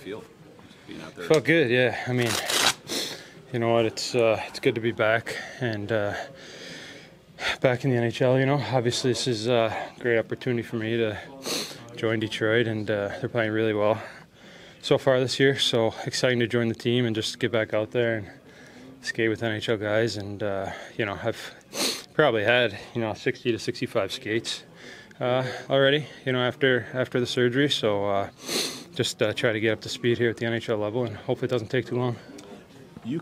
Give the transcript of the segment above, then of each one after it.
feel being out there? Felt good, yeah. I mean, you know what? It's good to be back and back in the NHL. You know, obviously this is a great opportunity for me to join Detroit, and they're playing really well so far this year. So exciting to join the team and just get back out there and skate with NHL guys. And you know, I've probably had 60 to 65 skates already. You know, after the surgery. So just try to get up to speed here at the NHL level, and hopefully it doesn't take too long. You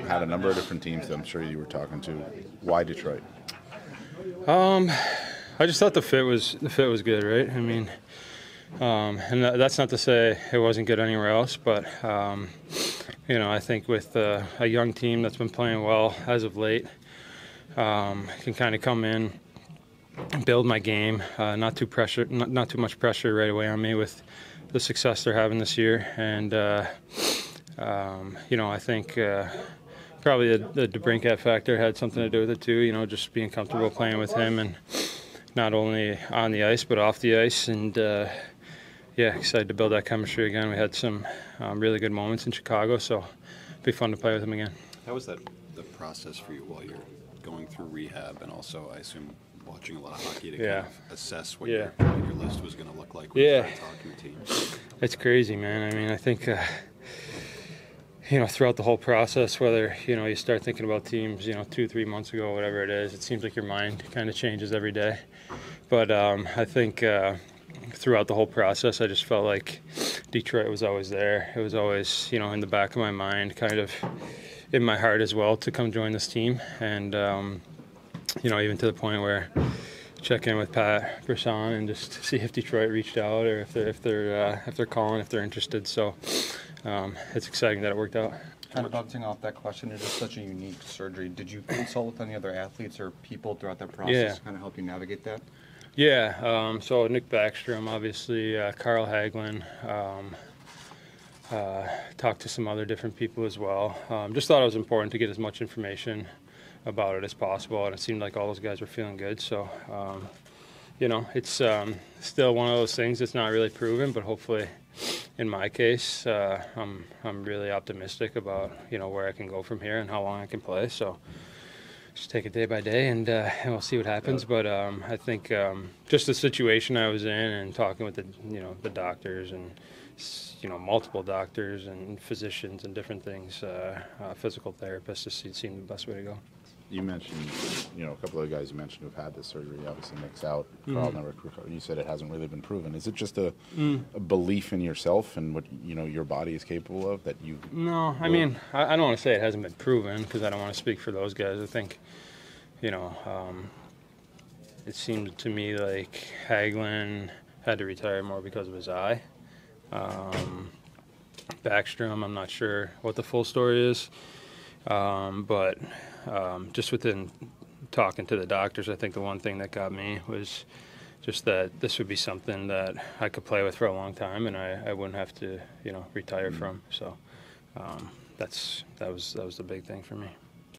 had a number of different teams that I'm sure you were talking to. Why Detroit? I just thought the fit was good, right? I mean, and that's not to say it wasn't good anywhere else, but you know, I think with a young team that's been playing well as of late, can kind of come in and build my game. Not too much pressure right away on me with the success they're having this year, and you know, I think probably the DeBrincat factor had something to do with it too. You know, just being comfortable playing with him, and not only on the ice but off the ice, and yeah, excited to build that chemistry again. We had some really good moments in Chicago, so it'll be fun to play with him again. How was that the process for you while you're going through rehab, and also I assume watching a lot of hockey to kind of assess what your list was going to look like when you started talking to teams? It's crazy, man. I mean, I think you know, throughout the whole process, whether, you know, you start thinking about teams, you know, 2-3 months ago, whatever it is, it seems like your mind kind of changes every day. But I think throughout the whole process, I just felt like Detroit was always there. It was always, you know, in the back of my mind, kind of in my heart as well, to come join this team. And, you know, even to the point where check in with Pat Brisson and just see if Detroit reached out, or if they're calling, if they're interested. So it's exciting that it worked out. Kind of bouncing off that question, it is such a unique surgery. Did you consult with any other athletes or people throughout that process to kind of help you navigate that? Yeah, so Nick Bäckström, obviously, Carl Hagelin, talked to some other different people as well. Just thought it was important to get as much information about it as possible, and it seemed like all those guys were feeling good. So, you know, it's still one of those things that's not really proven, but hopefully, in my case, I'm really optimistic about, you know, where I can go from here and how long I can play. So just take it day by day, and we'll see what happens. But I think just the situation I was in, and talking with the doctors, and you know, multiple doctors and physicians and different things, physical therapists, just seemed the best way to go. You mentioned, you know, a couple of the guys you mentioned who've had this surgery. Obviously, Nick's out. Carl never. You said it hasn't really been proven. Is it just a belief in yourself and what, you know, your body is capable of that you? No, I mean, I don't want to say it hasn't been proven, because I don't want to speak for those guys. I think, you know, it seemed to me like Hagelin had to retire more because of his eye. Bäckström, I'm not sure what the full story is, but just within talking to the doctors, I think the one thing that got me was just that this would be something that I could play with for a long time, and I wouldn't have to, you know, retire from. So that was the big thing for me.